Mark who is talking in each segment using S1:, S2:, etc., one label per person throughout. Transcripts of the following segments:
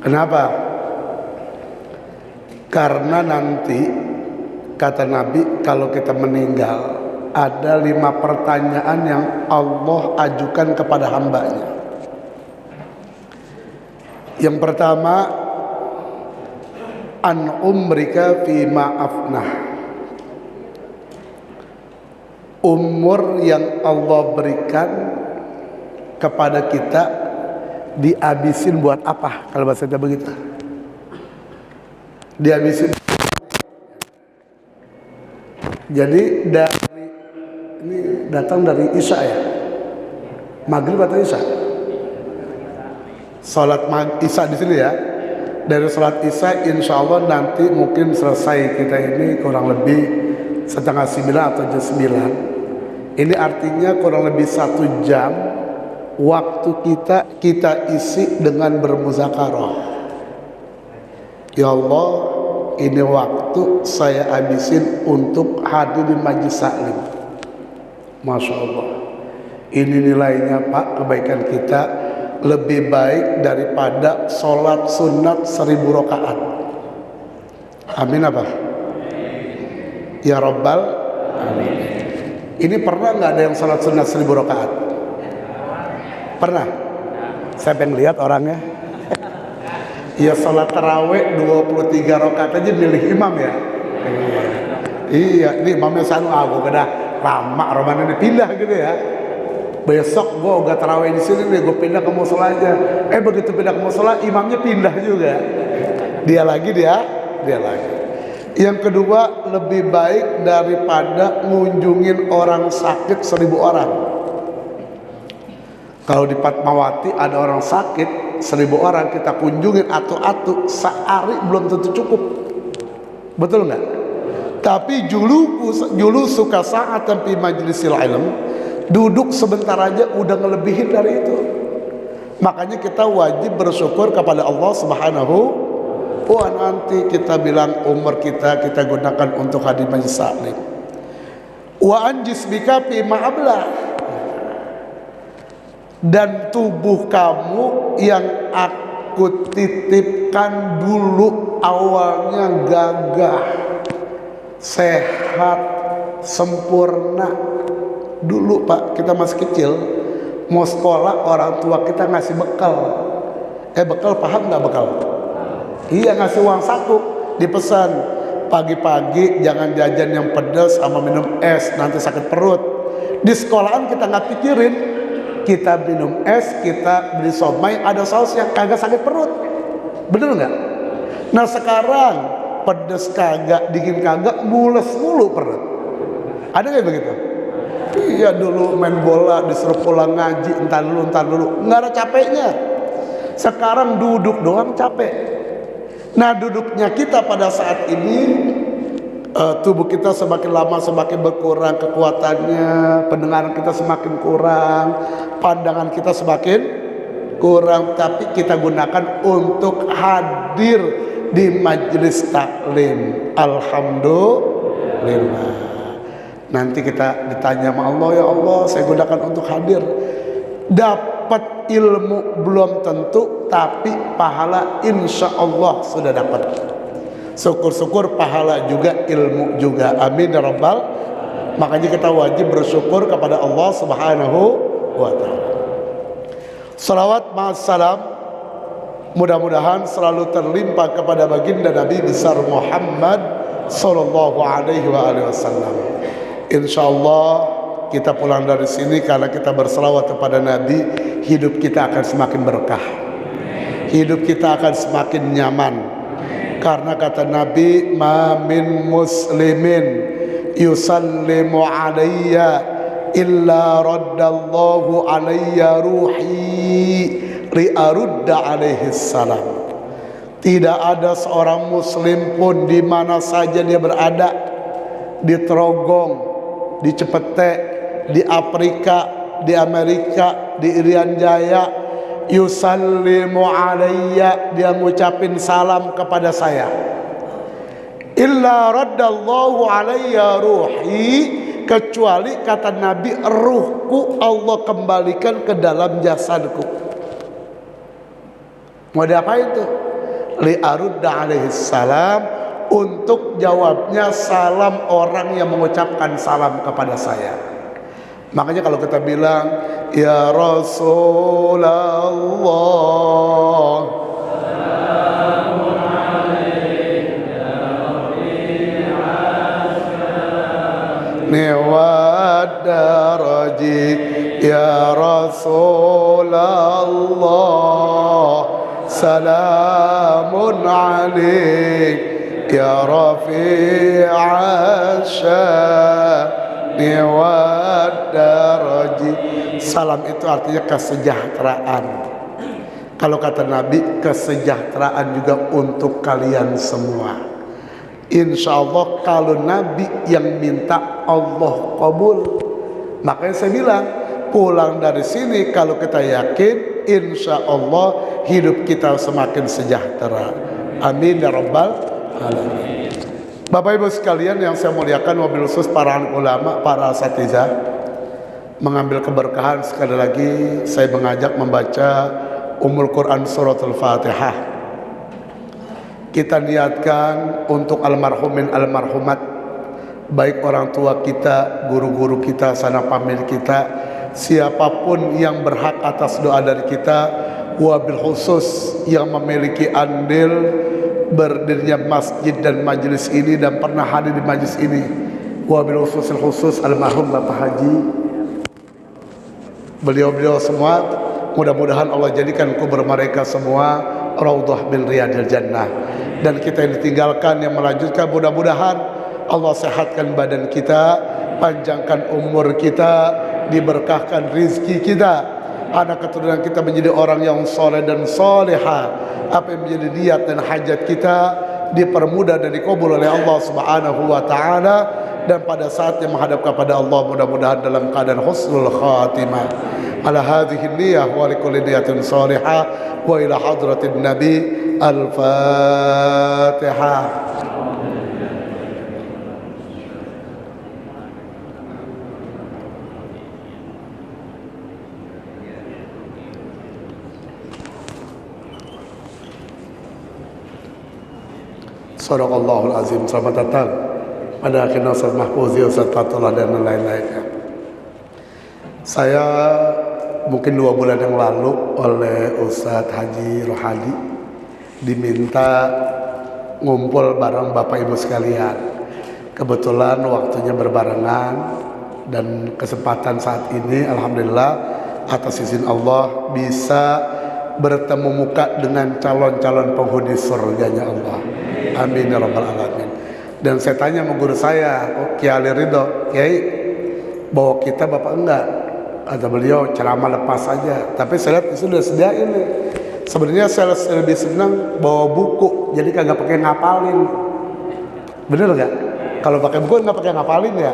S1: Kenapa? Karena nanti kata Nabi, kalau kita meninggal ada 5 pertanyaan yang Allah ajukan kepada hambanya. Yang pertama, an umrika fi ma'afnah. Umur yang Allah berikan kepada kita dihabisin buat apa? Kalau bahasa kita begitu, dihabisin. Jadi dari ini datang dari Isya ya, maghrib atau Isya? Salat Isya di sini ya. Dari salat Isya insya Allah nanti mungkin selesai kita ini kurang lebih setengah 9 atau jam 9. Ini artinya kurang lebih 1 jam waktu kita isi dengan bermuzakarah. Ya Allah, ini waktu saya habisin untuk hadir di majlis taklim. Masya Allah, ini nilainya Pak, kebaikan kita lebih baik daripada sholat sunat 1000 rakaat. Amin apa? Ya Rabbal Amin. Ini pernah nggak ada yang sholat sunat 1000 rakaat? Pernah? Saya pengen lihat orangnya. Ya sholat taraweh 23 rakaat aja milih imam ya. Iya, ini imamnya sanu aku udah lama Ramadan ini pindah gitu ya. Besok gue udah taraweh di sini nih, gue pindah ke musola aja. Begitu pindah ke musola, imamnya pindah juga. Dia lagi. Yang kedua, lebih baik daripada ngunjungin orang sakit 1000 orang. Kalau di Fatmawati ada orang sakit 1000 orang, kita kunjungin atu-atu sehari belum tentu cukup. Betul nggak? Tapi julu suka saat fi majlisil ilm, duduk sebentar aja udah ngelebihin dari itu. Makanya kita wajib bersyukur kepada Allah Subhanahu wa ta'ala. Nanti kita bilang umur kita gunakan untuk hadir majlis taklim. Wa anjis bika fi ma'ablah. Dan tubuh kamu yang aku titipkan dulu awalnya gagah, sehat, sempurna. Dulu Pak, kita masih kecil, mau sekolah orang tua kita ngasih bekal. Bekal paham nggak bekal? Iya, ngasih uang saku, dipesan pagi-pagi jangan jajan yang pedas sama minum es, nanti sakit perut. Di sekolahan kita nggak pikirin, kita minum es, kita beli somai ada sausnya, kagak sakit perut. Bener nggak? Nah sekarang pedas kagak, dingin kagak, mules mulu perut. Ada nggak begitu? Iya, dulu main bola disuruh pulang ngaji, entar dulu, nggak ada capeknya. Sekarang duduk doang capek. Nah duduknya kita pada saat ini, tubuh kita semakin lama semakin berkurang kekuatannya, pendengaran kita semakin kurang, pandangan kita semakin kurang, tapi kita gunakan untuk hadir di majelis taklim. Alhamdulillah. Nanti kita ditanya sama Allah, ya Allah saya gunakan untuk hadir. Dapat ilmu belum tentu, tapi pahala insya Allah sudah dapat. Syukur-syukur pahala juga, ilmu juga. Amin ya Rabbal. Makanya kita wajib bersyukur kepada Allah Subhanahu wa ta'ala. Salawat ma'assalam mudah-mudahan selalu terlimpah kepada baginda Nabi besar Muhammad sallallahu alaihi wasallam. Insyaallah kita pulang dari sini karena kita berselawat kepada Nabi, hidup kita akan semakin berkah, hidup kita akan semakin nyaman. Karena kata Nabi, ma min muslimin yusallimu alayya illa raddallahu alayya ruhi ri'arudda alaihi salam. Tidak ada seorang muslim pun di mana saja dia berada, di Trogong, di Cepete, di Afrika, di Amerika, di Irian Jaya, yusallimu alayya, dia ngucapin salam kepada saya, illa raddallahu alayya ruhi, kecuali kata Nabi ruhku Allah kembalikan ke dalam jasadku. Mau diapain tuh? li arudda alaihi salam, untuk jawabnya salam orang yang mengucapkan salam kepada saya. Makanya kalau kita bilang ya Rasulullah, niwad daraji ya Rasulullah, salamun alaik ya rafi'ash sya'ni wad daraji. Salam itu artinya kesejahteraan. Kalau kata Nabi, kesejahteraan juga untuk kalian semua. Insya Allah kalau Nabi yang minta, Allah kabul. Makanya saya bilang, pulang dari sini kalau kita yakin, insya Allah hidup kita semakin sejahtera. Amin ya rabbal alamin. Bapak ibu sekalian yang saya muliakan, wabil khusus para ulama, para asatidzah, mengambil keberkahan, sekali lagi saya mengajak membaca Ummul Quran suratul Fatihah. Kita niatkan untuk almarhumin almarhumat, baik orang tua kita, guru-guru kita, sanak famili kita, siapapun yang berhak atas doa dari kita, wabil khusus yang memiliki andil berdirinya masjid dan majelis ini dan pernah hadir di majelis ini, wabil khusus almarhum Bapak Haji, beliau-beliau semua, mudah-mudahan Allah jadikan kubur mereka semua raudhah bil riyadil jannah. Dan kita yang ditinggalkan, yang melanjutkan, mudah-mudahan Allah sehatkan badan kita, panjangkan umur kita, diberkahkan rizki kita, anak keturunan kita menjadi orang yang soleh dan soleha. Apa yang menjadi niat dan hajat kita dipermudah dan dikabul oleh Allah Subhanahu wa ta'ala. Dan pada saat yang menghadap kepada Allah, mudah-mudahan dalam keadaan husnul khatimah. Ala hadhihi niyah wa likulli niyatin salihah wa ila hadratin nabi. Al-Fatihah. Sadaqallahul azim. Selamat datang pada akhirnya Ustaz Mahfuzi, Ustaz Fatullah dan lain-lainnya. Saya mungkin 2 bulan yang lalu oleh Ustaz Haji Rohadi diminta ngumpul bareng Bapak Ibu sekalian. Kebetulan waktunya berbarengan dan kesempatan saat ini alhamdulillah atas izin Allah bisa bertemu muka dengan calon-calon penghuni surganya Allah. Amin ya rabbal alamin. Dan saya tanya sama guru saya, Kiai Ali Ridho, Kiai bawa kita Bapak enggak? Kata beliau, ceramah lepas saja. Tapi saya lihat itu sudah sediain nih. Sebenarnya saya lebih senang bawa buku, jadi kagak pakai ngapalin. Bener gak? Kalau pakai buku nggak pakai ngapalin ya.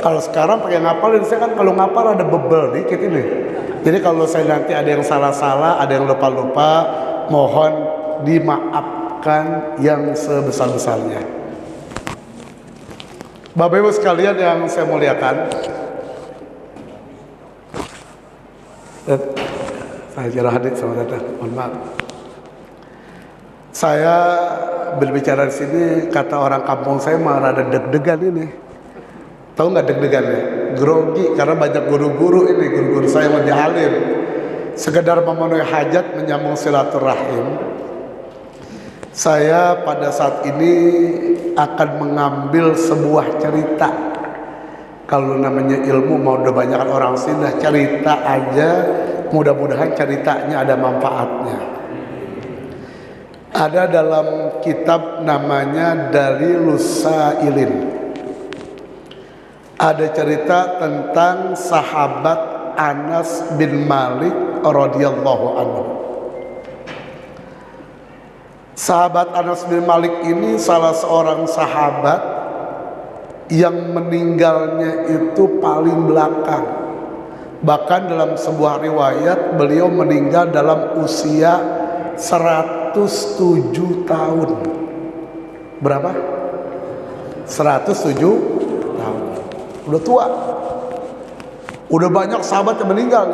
S1: Kalau sekarang pakai ngapalin, saya kan kalau ngapal ada bebel dikit ini. Jadi kalau saya nanti ada yang salah-salah, ada yang lupa-lupa, mohon dimaafkan yang sebesar-besarnya. Bapak Ibu sekalian yang saya muliakan, saya kira hadir sama datang, mohon maaf. Saya berbicara di sini, kata orang kampung saya malah ada deg-degan ini. Tahu nggak deg-degannya? Grogi karena banyak guru-guru ini, guru-guru saya yang lebih alim. Sekedar memenuhi hajat, menyambung silaturahim. Saya pada saat ini akan mengambil sebuah cerita. Kalau namanya ilmu mau udah banyak orang sudah cerita aja, mudah-mudahan ceritanya ada manfaatnya. Ada dalam kitab namanya Dalilus Sailin. Ada cerita tentang sahabat Anas bin Malik radhiyallahu anhu. Sahabat Anas bin Malik ini salah seorang sahabat yang meninggalnya itu paling belakang. Bahkan dalam sebuah riwayat beliau meninggal dalam usia 107 tahun. Berapa? 107 tahun. Udah tua. Udah banyak sahabat yang meninggal.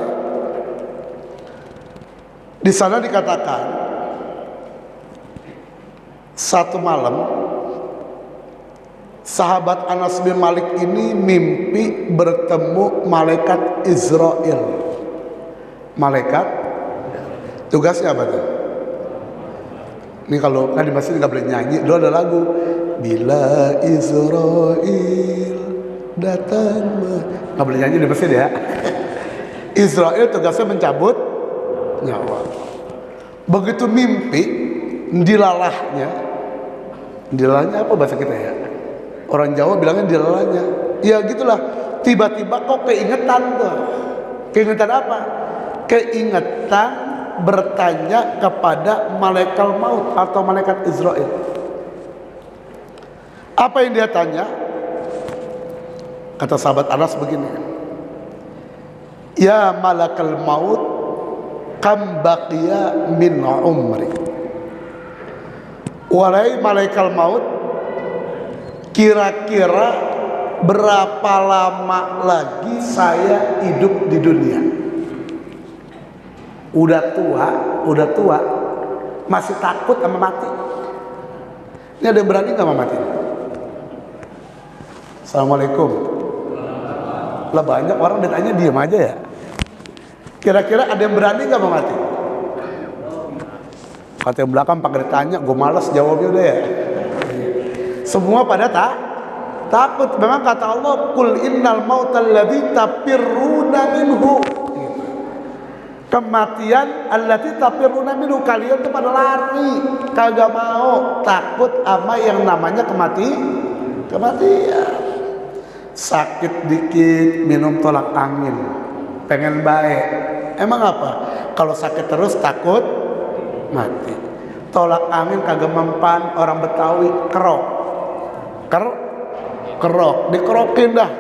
S1: Di sana dikatakan Satu malam sahabat Anas bin Malik ini mimpi bertemu malaikat Israel. Malaikat tugasnya apa tuh? Ini kalau kan di masjid nggak boleh nyanyi, dulu ada lagu Bila Israel datang, nggak boleh nyanyi di masjid ya. Israel tugasnya mencabut nyawa. Begitu mimpi, dilalahnya apa bahasa kita ya? Orang Jawa bilangnya dilalahnya. Ya gitulah. Tiba-tiba kok keingetan tuh. Keingetan apa? Keingetan bertanya kepada malaikat maut atau malaikat Israel. Apa yang dia tanya? Kata sahabat Anas begini, ya malakal maut, kam baqiya min umri. Wahai malaikat maut, kira-kira berapa lama lagi saya hidup di dunia? Udah tua, masih takut sama mati. Ini ada yang berani nggak sama mati? Assalamualaikum. Lah banyak orang ditanya diam aja ya. Kira-kira ada yang berani nggak sama mati? Kata yang belakang pakai ditanya, gue malas jawabnya udah ya. Semua pada takut. Memang kata Allah, Qul innal mautal ladzi tafirruna minhu. Kematian allati tafirruna minhu, kalian tuh pada lari, kagak mau, takut sama yang namanya kematian. Sakit dikit minum tolak angin, pengen baik. Emang apa? Kalau sakit terus takut mati. Tolak angin kagak mempan, orang Betawi kerok, dikerokin dah.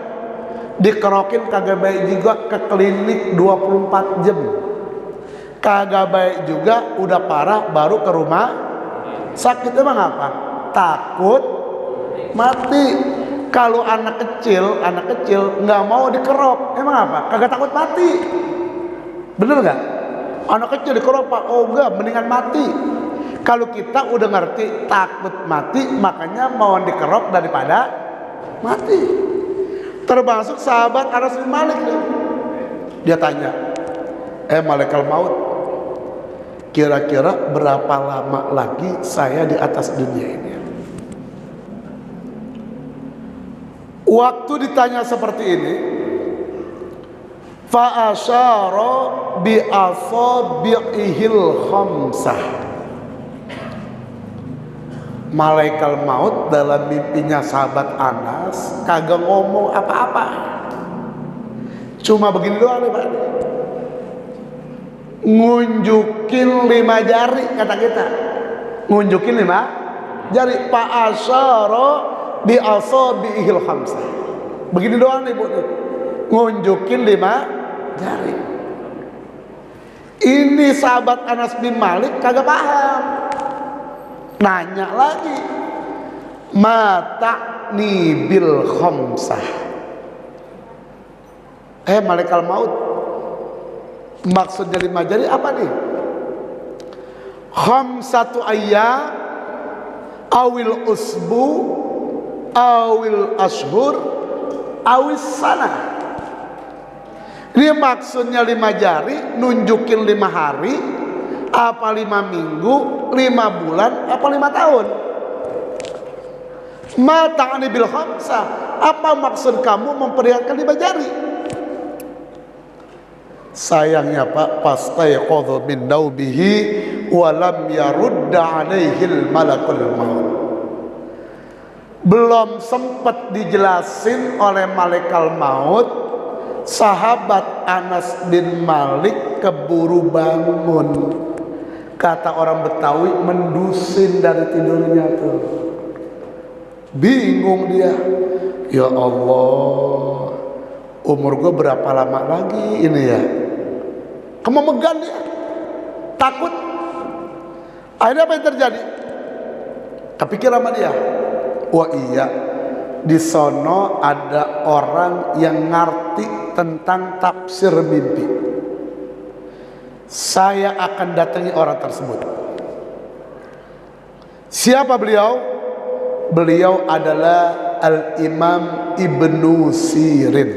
S1: Dikerokin kagak baik juga, ke klinik 24 jam. Kagak baik juga, udah parah baru ke rumah sakit. Emang apa? Takut mati. Kalau anak kecil nggak mau dikerok, emang apa? Kagak takut mati. Bener nggak? Anak kecil dikerok, Pak, oh enggak, mendingan mati. Kalau kita udah ngerti takut mati, makanya mau dikerok daripada mati. Termasuk sahabat Anas bin Malik nih. Dia tanya, malaikat maut, kira-kira berapa lama lagi saya di atas dunia ini? Waktu ditanya seperti ini, fa asyara bi asabi'ihil khamsah. Malaikat maut dalam mimpinya sahabat Anas kagak ngomong apa-apa, cuma begini doang nih Pak, ngunjukin 5 jari. Kata kita ngunjukin 5 jari. Fa asyara bi asabi'ihil khamsah. Begini doang nih Bu, ngunjukin 5 jari. Ini sahabat Anas bin Malik kagak paham. Nanya lagi, mata ni bil khamsah. Malaikat maut, maksudnya 5 jari apa nih? Khamsatu ayyam awil usbu awil ashur awis sana. Ini maksudnya 5 jari, nunjukin 5 hari, apa 5 minggu, 5 bulan, apa 5 tahun. Mata'ani bil khamsah, apa maksud kamu memperlihatkan 5 jari? Sayangnya Pak, fastayqadha min naubihi wa lam yarudda alaihil malakul maut. Belum sempat dijelasin oleh malaikat maut, sahabat Anas bin Malik keburu bangun. Kata orang Betawi, mendusin dari tidurnya tuh. Bingung dia, ya Allah, umur gue berapa lama lagi ini ya? Kememegan dia, takut. Akhirnya apa yang terjadi? Kepikiran sama dia, wah iya, di sono ada orang yang ngerti tentang tafsir mimpi. Saya akan datangi orang tersebut. Siapa beliau? Beliau adalah Al-Imam Ibnu Sirin,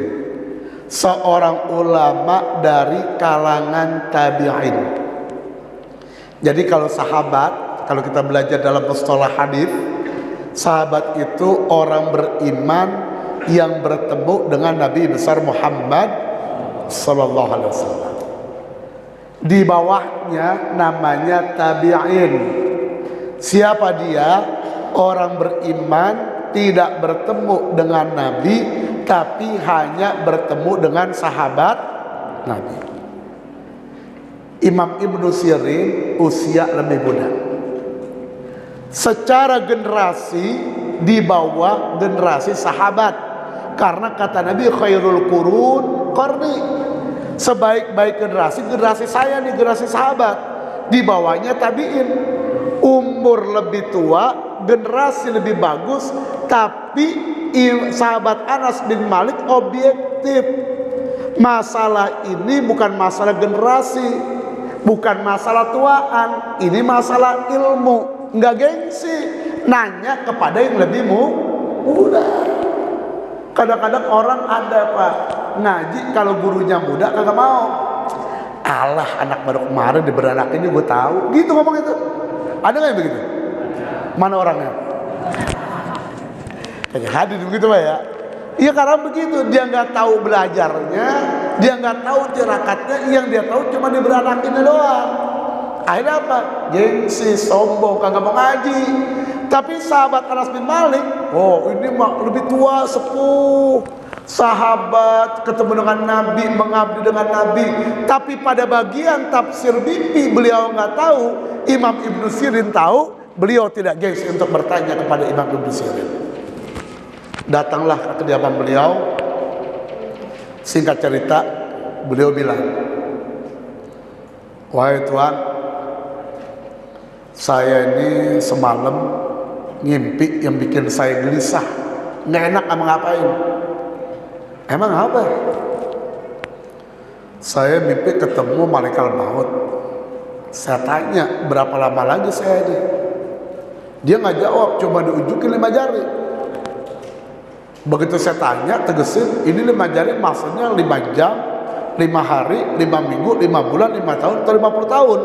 S1: seorang ulama dari kalangan tabi'in. Jadi kalau sahabat, kalau kita belajar dalam mustalah hadis, sahabat itu orang beriman yang bertemu dengan Nabi besar Muhammad sallallahu alaihi wasallam. Di bawahnya namanya tabi'in. Siapa dia? Orang beriman tidak bertemu dengan Nabi, tapi hanya bertemu dengan sahabat Nabi. Imam Ibnu Sirin usia lebih muda. Secara generasi di bawah generasi sahabat, karena kata Nabi khairul qurun qarni, sebaik-baik generasi saya nih, generasi sahabat. Di bawahnya tabi'in, umur lebih tua, generasi lebih bagus. Tapi sahabat Anas bin Malik objektif. Masalah ini bukan masalah generasi, bukan masalah tuaan, ini masalah ilmu. Nggak gengsi, nanya kepada yang lebih muda. Kadang-kadang orang ada Pak, ngaji kalau gurunya muda kagak mau. Alah, anak baru kemarin diberanakin ini gue tahu. Gitu ngomong itu. Ada nggak yang begitu? Mana orangnya? Kayak hadir begitu Pak ya. Iya, karena begitu, dia nggak tahu belajarnya, dia nggak tahu tirakatnya, yang dia tahu cuma diberanakinnya doang. Akhirnya apa? Gengsi, sombong, kagak mau ngaji. Tapi sahabat Anas bin Malik, oh ini mah lebih tua, sepuh, sahabat, ketemu dengan Nabi, mengabdi dengan Nabi. Tapi pada bagian tafsir mimpi beliau nggak tahu, Imam Ibnu Sirin tahu. Beliau tidak gengsi untuk bertanya kepada Imam Ibnu Sirin. Datanglah ke kediaman beliau. Singkat cerita, beliau bilang, wahai Tuhan, saya ini semalam ngimpi yang bikin saya gelisah, nggak enak sama ngapain. Emang apa? Saya mimpi ketemu malaikat maut. Saya tanya, berapa lama lagi saya ini? Dia nggak jawab, cuma diunjukin 5 jari. Begitu saya tanya, tegesin, ini 5 jari maksudnya 5 jam, 5 hari, 5 minggu, 5 bulan, 5 tahun, atau 50 tahun.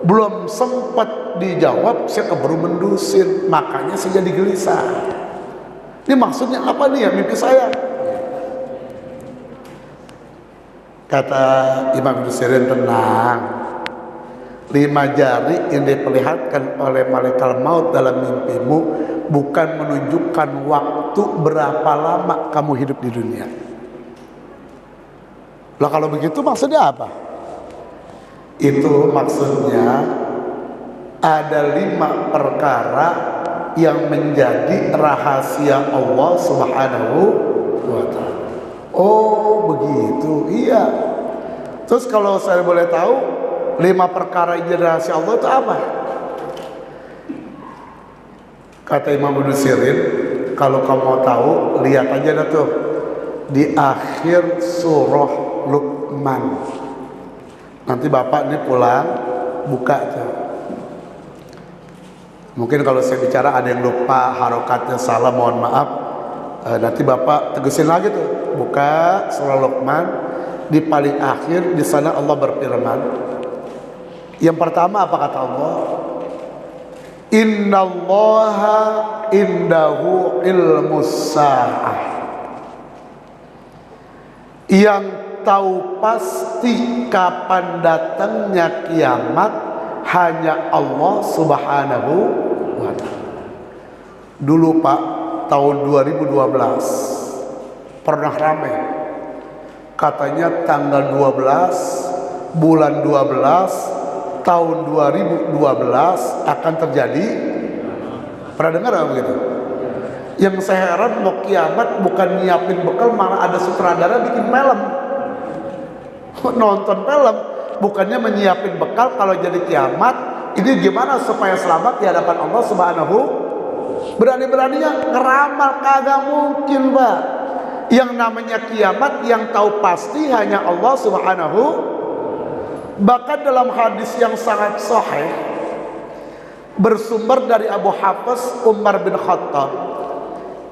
S1: Belum sempat dijawab, saya keburu mendusin, makanya saya jadi gelisah. Ini maksudnya apa nih ya mimpi saya? Kata Imam Ibnu Sirin, tenang. 5 jari yang diperlihatkan oleh malaikat maut dalam mimpimu bukan menunjukkan waktu berapa lama kamu hidup di dunia. Lah kalau begitu maksudnya apa? Itu maksudnya ada 5 perkara yang menjadi rahasia Allah Subhanahu wa ta'ala. Oh begitu, iya. Terus kalau saya boleh tahu, 5 perkara yang jadi rahasia Allah itu apa? Kata Imam Ibnu Sirin, kalau kamu mau tahu, lihat aja dah tuh di akhir surah Luqman. Nanti bapak ini pulang buka tuh. Mungkin kalau saya bicara ada yang lupa, harokatnya salah, mohon maaf. Nanti bapak tegesin lagi tuh, buka surah Luqman. Di paling akhir di sana Allah berfirman. Yang pertama apa kata Allah? Innallaha indahu ilmus sa'ah. Yang tahu pasti kapan datangnya kiamat hanya Allah Subhanahu wa ta'ala. Dulu Pak, tahun 2012 pernah ramai. Katanya tanggal 12 bulan 12 tahun 2012 akan terjadi. Pernah dengar apa begitu? Yang saya heran, mau kiamat bukan nyiapin bekal, malah ada sutradara bikin film. Nonton film, bukannya menyiapin bekal kalau jadi kiamat. Ini gimana supaya selamat di hadapan Allah Subhanahu. Berani-beraninya ngeramal, kagak mungkin Pak. Yang namanya kiamat yang tahu pasti hanya Allah Subhanahu. Bahkan dalam hadis yang sangat sahih, bersumber dari Abu Hafiz Umar bin Khattab.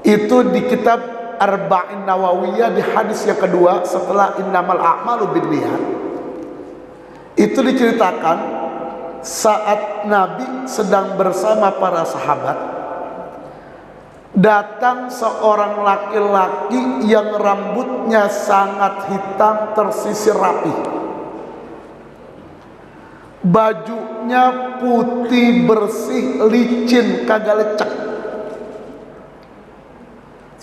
S1: Itu di kitab Arba'in Nawawiyah di hadis yang kedua setelah innamal a'malu binniyat. Itu diceritakan saat Nabi sedang bersama para sahabat, datang seorang laki-laki yang rambutnya sangat hitam tersisir rapi, bajunya putih bersih licin kagak lecek.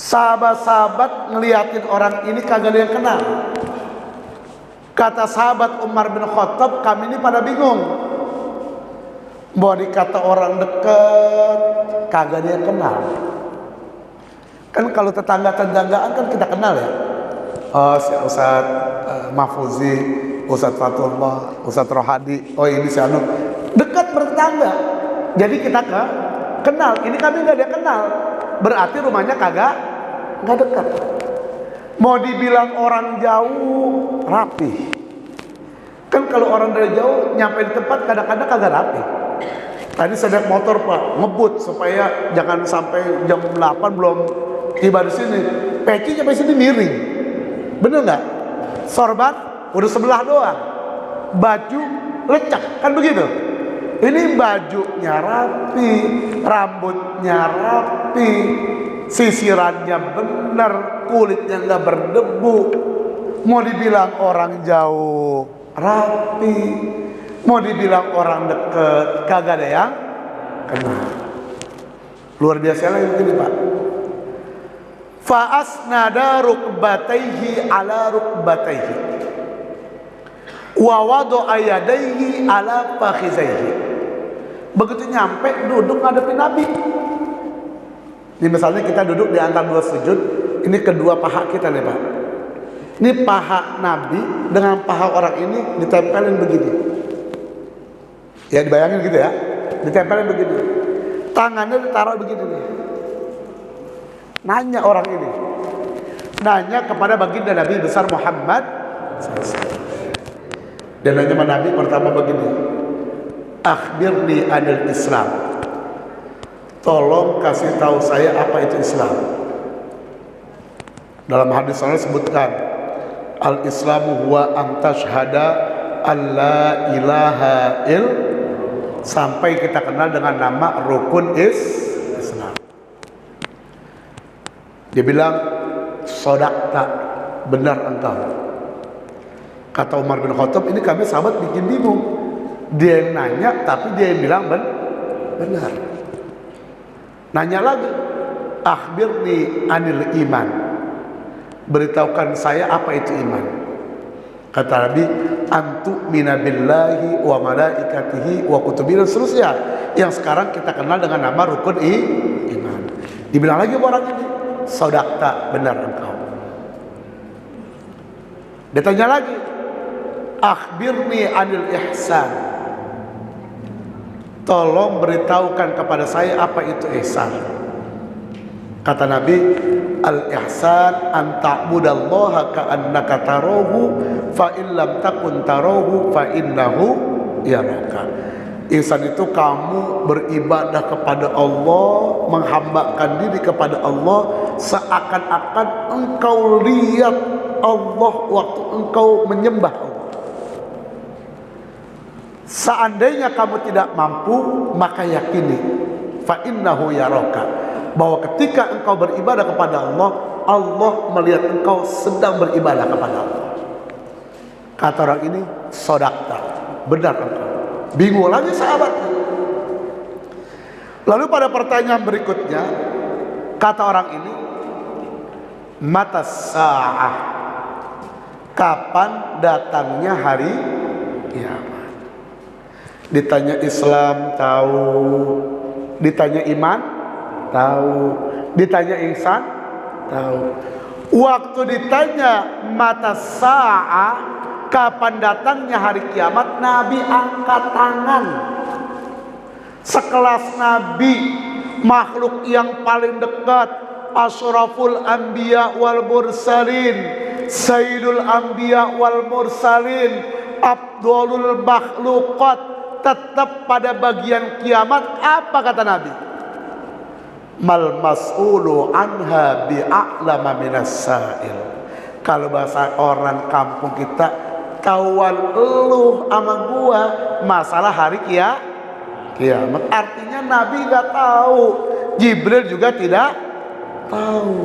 S1: Sahabat-sahabat ngeliatin orang ini kagak ada yang kenal. Kata sahabat Umar bin Khattab, kami ini pada bingung. Mau dikata orang dekat, kagak ada yang kenal. Kan kalau tetangga-tetanggaan kan kita kenal ya. Oh si Ustadz Mahfuzi, Ustadz Fatullah, Ustadz Rohadi, oh ini si Anu. Dekat bertetangga. Jadi kita kenal. Ini kami nggak ada yang kenal. Berarti rumahnya kagak dekat. Mau dibilang orang jauh rapi. Kan kalau orang dari jauh nyampe di tempat kadang-kadang kagak rapi. Tadi saya naik motor Pak, ngebut supaya jangan sampai jam 8 belum tiba di sini. Peci sampai sini miring. Bener nggak? Sorban udah sebelah doang. Baju lecek, kan begitu? Ini bajunya rapi, rambutnya rapi, sisirannya bener, kulitnya nggak berdebu. Mau dibilang orang jauh rapi, mau dibilang orang deket kagak ada yang kenal. Luar biasa lagi begini Pak. Fa'asnada rukbatayhi ala rukbatayhi wa wada'a yadayhi ala fakhizayhi. Begitu nyampe duduk ngadepin Nabi. Ini misalnya kita duduk di antara dua sujud, ini kedua paha kita nih Pak. Ini paha Nabi dengan paha orang ini ditempelin begini. Ya dibayangin gitu ya, ditempelin begini. Tangannya ditaruh begini nih. Nanya orang ini, nanya kepada baginda Nabi besar Muhammad. Dan nanya sama Nabi pertama begini, akhbirni anil Islam. Tolong kasih tahu saya apa itu Islam. Dalam hadis saya sebutkan, al Islamu huwa an tashhada alla ilaha il, sampai kita kenal dengan nama rukun Islam. Dia bilang, sodakta, benar engkau. Kata Umar bin Khattab, ini kami sahabat bikin bingung. Dia yang nanya, tapi dia yang bilang benar. Nanya lagi, akhbirni anil iman. Beritahukan saya apa itu iman. Kata Nabi, antu minabillahi wa malaikatihi wa kutubihi dan seterusnya. Yang sekarang kita kenal dengan nama rukun iman. Dibilang lagi orang ini, sodakta, benar engkau. Dia tanya lagi, akhbirni anil ihsan. Tolong beritahukan kepada saya apa itu ihsan. Kata Nabi, al-ihsan an ta'budallaha ka'annaka tarahu fa in lam takun tarahu fa innahu yaraka. Ihsan itu kamu beribadah kepada Allah, menghambakan diri kepada Allah seakan-akan engkau lihat Allah waktu engkau menyembah Allah. Seandainya kamu tidak mampu, maka yakini fa innahu yaraka, bahwa ketika engkau beribadah kepada Allah, Allah melihat engkau sedang beribadah kepada Allah. Kata orang ini, sodakta, benar engkau. Bingung lagi sahabatnya. Lalu pada pertanyaan berikutnya, kata orang ini, mata sa'ah, kapan datangnya hari kiamat? Ditanya Islam tahu, ditanya iman tahu, ditanya ihsan tahu. Waktu ditanya mata sa'ah, kapan datangnya hari kiamat, Nabi angkat tangan. Sekelas Nabi, makhluk yang paling dekat, asyraful anbiya wal mursalin, sayyidul anbiya wal mursalin, afdhalul makhluqat, tetap pada bagian kiamat. Apa kata Nabi? Mal mas'ulu anha bi'a'lama minas sa'il. Kalau bahasa orang kampung kita, kawan eluh sama gua masalah hari kiamat. Artinya Nabi gak tahu, Jibril juga tidak tahu.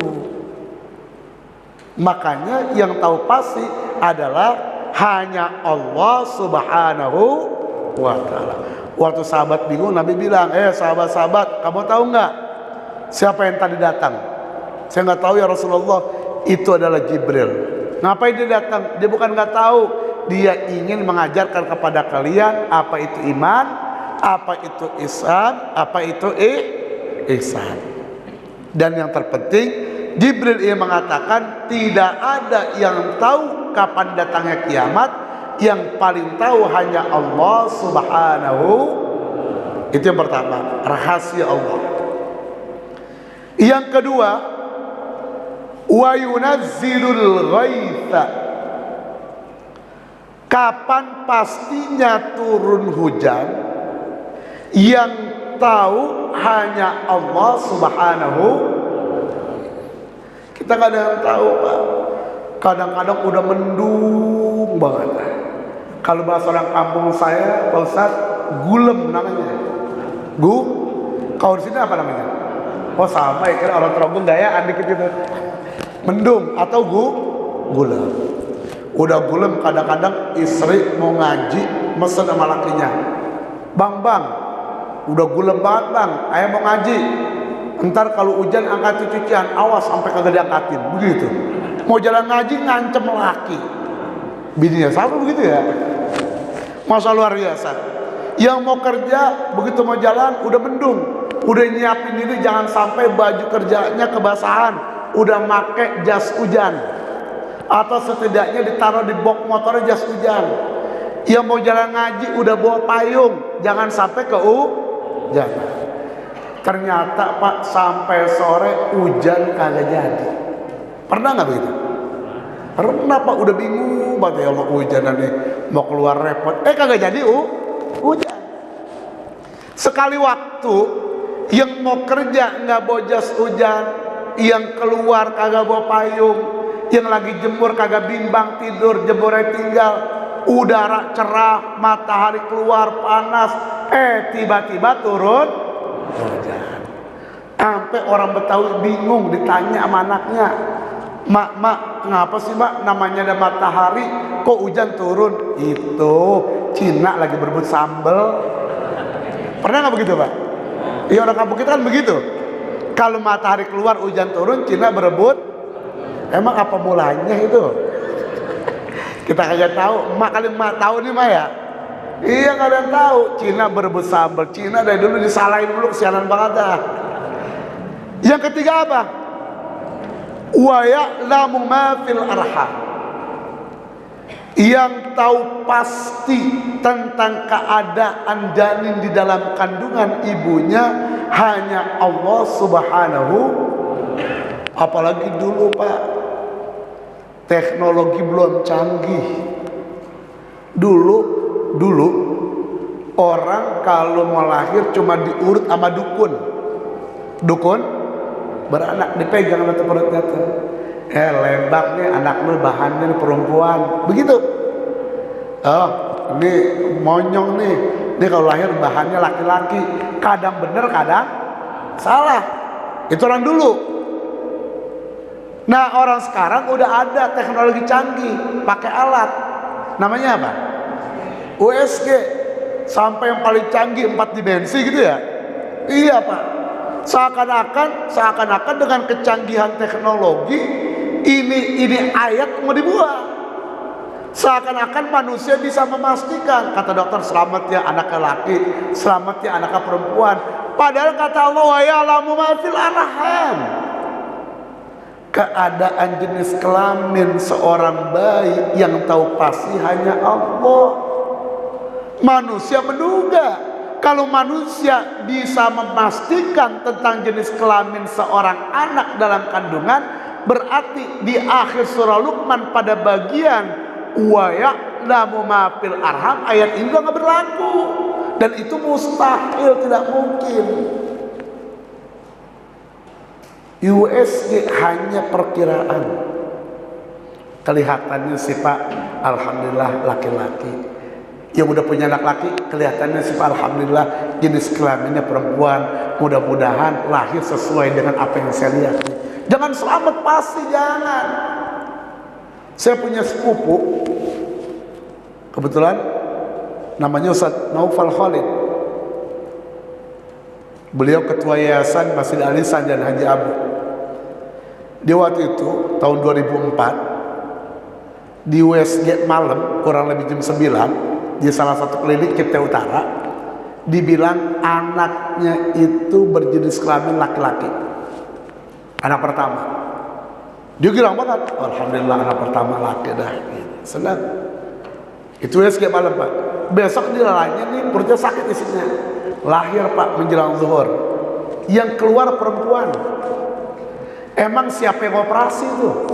S1: Makanya yang tahu pasti adalah hanya Allah Subhanahu wa ta'ala. Waktu sahabat bingung, Nabi bilang, sahabat-sahabat, kamu tahu nggak siapa yang tadi datang? Saya nggak tahu ya Rasulullah. Itu adalah Jibril. Ngapain dia datang? Dia bukan nggak tahu, dia ingin mengajarkan kepada kalian apa itu iman, apa itu ihsan, apa itu ihsan. Dan yang terpenting, Jibril ini mengatakan tidak ada yang tahu kapan datangnya kiamat, yang paling tahu hanya Allah Subhanahu. Itu yang pertama, rahasia Allah. Yang kedua, wa yunazzilul ghaitha. Kapan pastinya turun hujan, yang tahu hanya Allah Subhanahu. Kita nggak ada yang tahu, Pak. Kadang-kadang udah mendung banget. Kalau bahasa orang kampung saya, Pak Ustadz, gulem namanya. Kalau di sini apa namanya? Oh sama ya, kira orang Trogong gayaan dikit gitu. Mendung atau gulem. Udah gulem, kadang-kadang istri mau ngaji, mesen sama lakinya. Bang, udah gulem banget bang, ayah mau ngaji. Ntar kalau hujan angkat cucian, awas sampai kagak diangkatin. Begitu. Mau jalan ngaji ngancem laki. Bininya sama begitu ya. Masa luar biasa. Yang mau kerja begitu mau jalan udah mendung, udah nyiapin diri jangan sampai baju kerjanya kebasahan, udah make jas hujan, atau setidaknya ditaruh di box motornya jas hujan. Yang mau jalan ngaji udah bawa payung, jangan sampai hujan. Ternyata Pak sampai sore hujan kagak jadi. Pernah nggak begitu? Pernah Pak, udah bingung banget ya Allah, hujan nih mau keluar repot. Kagak jadi hujan. Sekali waktu yang mau kerja nggak bawa jas hujan, yang keluar kagak bawa payung, yang lagi jemur kagak bimbang tidur, jemurnya tinggal, udara cerah, matahari keluar panas, tiba-tiba turun hujan. Sampai orang Betawi bingung, ditanya sama anaknya, mak, ngapa sih mak namanya ada matahari kok hujan turun? Itu Cina lagi berebut sambel. Pernah nggak begitu Pak? Iya, orang kampung kita kan begitu. Kalau matahari keluar hujan turun, Cina berebut. Emang apa mulanya itu? Kita kagak tahu. Mak kali mak tahu nih mak ya. Iya, nggak ada yang tahu. Cina berebut sambal. Cina dari dulu disalahin dulu, kesianan banget dah. Yang ketiga apa? Wa ya'lamu ma fil arham. Yang tahu pasti tentang keadaan janin di dalam kandungan ibunya hanya Allah Subhanahu. Apalagi dulu Pak, teknologi belum canggih. Dulu orang kalau mau lahir cuma diurut sama dukun beranak, dipegang sama perutnya tuh. Lembak nih anak lu, bahannya nih perempuan, begitu. Oh, ini monyong nih, ini kalau lahir bahannya laki-laki. Kadang bener, kadang salah. Itu orang dulu. Nah, orang sekarang udah ada teknologi canggih, pakai alat. Namanya apa? USG. Sampai yang paling canggih 4 dimensi gitu ya. Iya Pak. Seakan-akan dengan kecanggihan teknologi ini ayat mau dibuat. Seakan-akan manusia bisa memastikan, kata dokter, selamat ya anaknya laki, selamat ya anaknya perempuan. Padahal kata Allah, wa ya'lamu ma fil arham. Keadaan jenis kelamin seorang bayi yang tahu pasti hanya Allah. Manusia menduga. Kalau manusia bisa memastikan tentang jenis kelamin seorang anak dalam kandungan, berarti di akhir surah Luqman pada bagian wa ya'lamu ma fil arham, ayat ini nggak berlaku. dan itu mustahil, tidak mungkin. USG hanya perkiraan. Kelihatannya sih Pak, alhamdulillah laki-laki. Yang udah punya anak laki, kelihatannya sih Pak, alhamdulillah jenis kelaminnya perempuan. Mudah-mudahan lahir sesuai dengan apa yang saya lihat. Jangan selamat pasti, jangan. Saya punya sepupu, kebetulan namanya Ustaz Naufal Khalid. Beliau ketua yayasan Masjid Al Ihsan dan Haji Abu. Di waktu itu tahun 2004 di USG malam kurang lebih jam 9 di salah satu klinik Kipte Utara, dibilang anaknya itu berjenis kelamin laki-laki, anak pertama. Dia girang banget, alhamdulillah anak pertama laki dah, senang. Itu USG malam Pak. Besok dilalanya nih perutnya sakit isinya, lahir Pak menjelang zuhur, yang keluar perempuan. Emang siapa yang operasi tuh?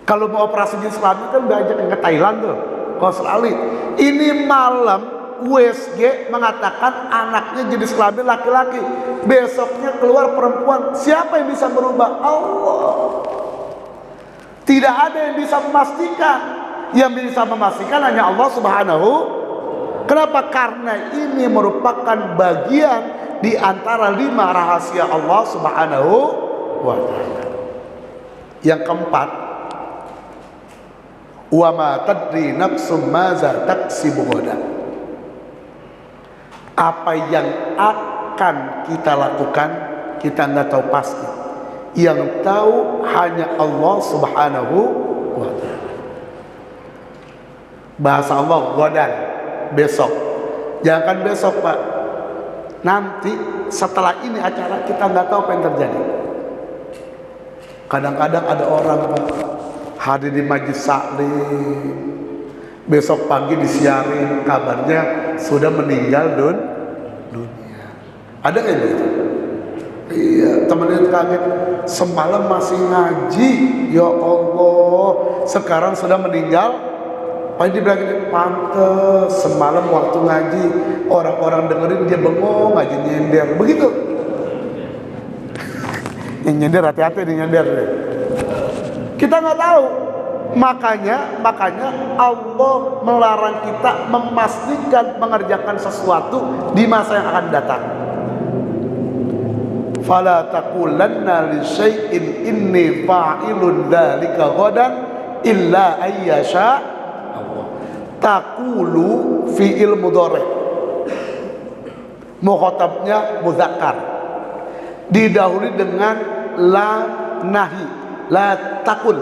S1: Kalau mau operasi jenis kelamin kan diajak ke Thailand tuh, ke Australia. Ini malam USG mengatakan anaknya jenis kelamin laki-laki, besoknya keluar perempuan. Siapa yang bisa merubah? Allah. Tidak ada yang bisa memastikan. Yang bisa memastikan hanya Allah Subhanahu. Kenapa? Karena ini merupakan bagian di antara 5 rahasia Allah Subhanahu wa ta'ala. Yang keempat, wa ma tadri nafsum maza taksibu ghadan. Apa yang akan kita lakukan kita nggak tahu pasti. Yang tahu hanya Allah Subhanahu wa ta'ala. Bahasa Allah ghadan, besok. Jangan besok Pak, nanti setelah ini acara kita nggak tahu apa yang terjadi. Kadang-kadang ada orang Pak hadir di majlis taklim, besok pagi disiarin kabarnya sudah meninggal dunia. Ada kayak gitu? Iya, temennya kaget, semalam masih ngaji, ya Allah, sekarang sudah meninggal. Pak dibilang gini, pantes semalam waktu ngaji orang-orang dengerin dia bengong aja nyender, begitu. Yang nyender hati-hati nih nyender deh. Kita nggak tahu, makanya Allah melarang kita memastikan mengerjakan sesuatu di masa yang akan datang. Fala taqulanna li syai'in inni fa'ilun dzalika ghadan illa ayyasha Allah. Taqulu fi'il mudhari', mukhatabnya muzakkar, didahului dengan la nahi, la takul,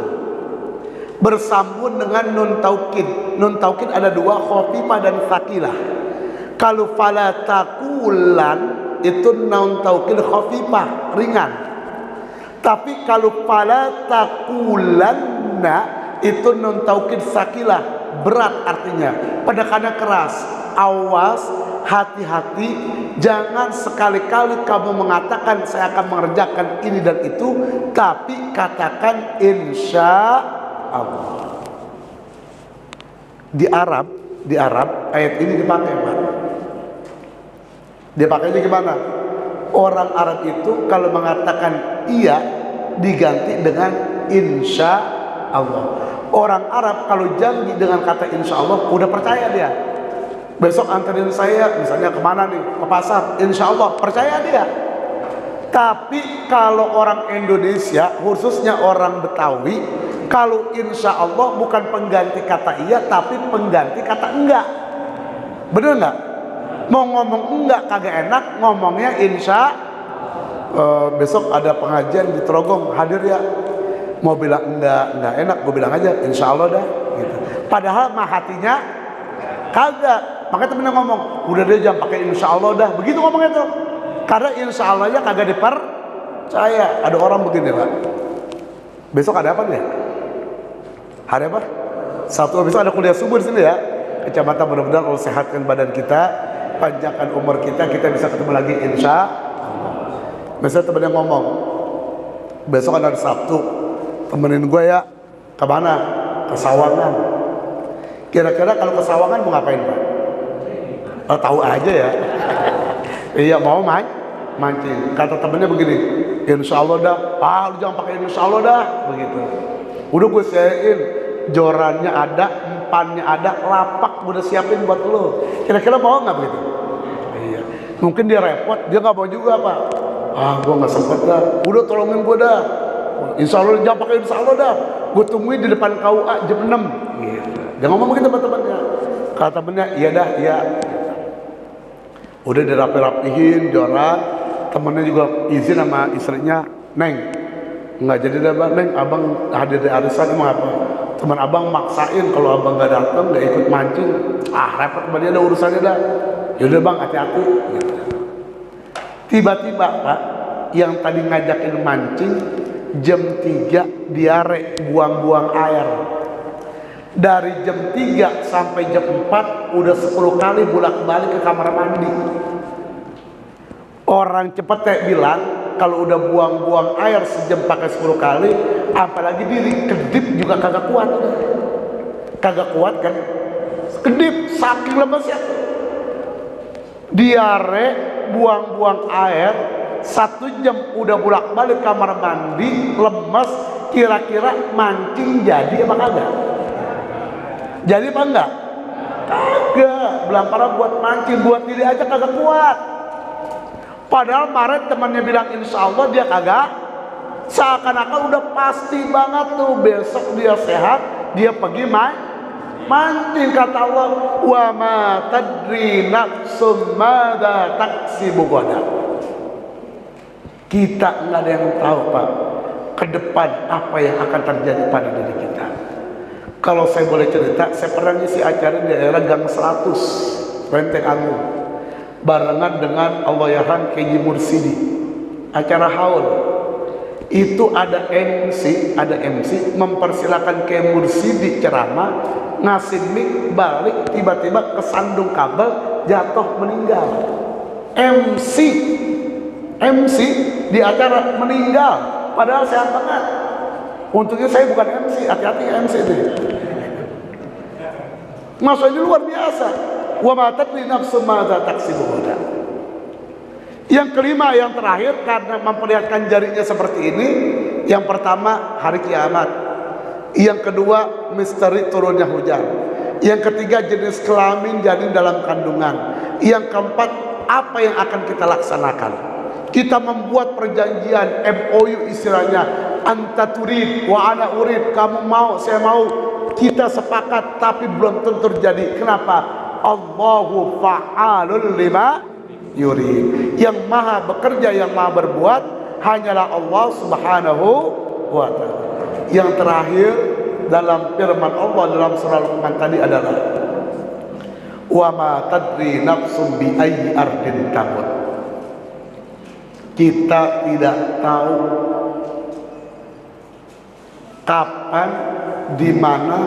S1: bersambung dengan nun taukid. Nun taukid ada 2, khafifah dan tsaqilah. Kalau fala taqulan itu nun taukid khafifah, ringan. Tapi kalau fala taqulanna itu nun taukid tsaqilah, berat artinya, penekannya keras. Awas, hati-hati, jangan sekali-kali kamu mengatakan saya akan mengerjakan ini dan itu, tapi katakan insya Allah. Di Arab ayat ini dipakai Pak. Dipakainya gimana? Orang Arab itu kalau mengatakan iya diganti dengan insya Allah. Orang Arab kalau janji dengan kata insya Allah udah percaya dia. Besok anterin saya misalnya kemana nih, ke pasar, insya Allah percaya dia. Tapi kalau orang Indonesia, khususnya orang Betawi, kalau insya Allah bukan pengganti kata iya, tapi pengganti kata enggak. Bener nggak? Mau ngomong enggak kagak enak, ngomongnya insya. Besok ada pengajian di Trogong, hadir ya. Mau bilang enggak enak, gue bilang aja insya Allah dah. Gitu. Padahal mah hatinya kagak. Makanya temennya ngomong, udah deh jangan pakai insya Allah dah. Begitu ngomongnya tuh. Karena insya Allahnya kagak dipercaya. Ada orang begini Pak, besok ada apa nih? Hari apa? Sabtu, besok ada kuliah subuh di sini ya. Kecamatan, mudah-mudahan Allah sehatkan badan kita, panjangkan umur kita bisa ketemu lagi insya Allah. Biasanya temennya ngomong, besok ada Sabtu, temenin gue ya. Kemana? Ke Sawangan. Kira-kira kalau ke Sawangan mau ngapain Pak? Oh, tahu aja ya. Iya, mau mancing. Kata temennya begini, insya Allah dah. Lu jangan pakai insya Allah dah. Begitu. Udah gue sediain, jorannya ada, empannya ada, lapak udah siapin buat lo. Kira-kira mau nggak begitu? Iya. Mungkin dia repot, dia nggak mau juga Pak. Gue nggak sempet dah. Udah tolongin gue dah. Insya Allah jangan pakai insya Allah dah. Gue tungguin di depan KUA jam 6. Gitu. Jangan ngomong begitu teman-temannya. Kata temennya, iya dah, iya. Udah dirapi-rapihin joran. Temennya juga izin sama istrinya, Neng, nggak jadi dah Bang, Neng, abang hadir di arisan emang apa? Teman abang maksain kalau abang nggak datang, nggak ikut mancing, repot dia ada urusannya dah. Yaudah Bang, hati-hati. Gitu. Tiba-tiba Pak, yang tadi ngajakin mancing jam 3 diare buang-buang air. Dari jam 3 sampai jam 4 udah 10 kali bolak-balik ke kamar mandi. Orang cepet bilang kalau udah buang-buang air sejam pakai 10 kali, apalagi diri kedip juga kagak kuat. Kagak kuat kan? Kedip saking lemesnya. Diare, buang-buang air 1 jam udah bolak-balik kamar mandi, lemes. Kira-kira mancing jadi apa kagak? Jadi apa enggak? Kagak. Belampara buat mancing, buat diri aja kagak kuat. Padahal Maret temannya bilang insya Allah, dia kagak. Seakan-akan udah pasti banget tuh besok dia sehat, dia pergi mancing. Kata Allah, wa ma tadri nafsum madza taksibu ghadan. Kita nggak ada yang tahu Pak, ke depan apa yang akan terjadi pada diri kita. Kalau saya boleh cerita, saya pernah ngisi acara di daerah Gang 100 Lenteng Agung barengan dengan Allahyarham Kiai Mursidi, acara haul. Itu ada MC mempersilakan Kiai Mursidi ceramah, ngasih mic balik, tiba-tiba kesandung kabel, jatuh meninggal. MC di acara meninggal, padahal sehat banget. Untungnya saya bukan MC, hati-hati MC itu. Maksudnya luar biasa. Wa ma tadri nafsum madza taksibu ghadan. Yang kelima, yang terakhir, karena memperlihatkan jarinya seperti ini. Yang pertama, hari kiamat. Yang kedua, misteri turunnya hujan. Yang ketiga, jenis kelamin janin dalam kandungan. Yang keempat, apa yang akan kita laksanakan. Kita membuat perjanjian MOU istilahnya, anta turid wa ana urid, kamu mau saya mau, kita sepakat, tapi belum tentu terjadi. Kenapa? Allahu fa'alul lima yurid. Yang maha bekerja, yang maha berbuat hanyalah Allah subhanahu wa ta'ala. Yang terakhir dalam firman Allah dalam surah Luqman tadi adalah wa ma tadri nafsum bi ayyi ardin tamut. Kita tidak tahu kapan, di mana,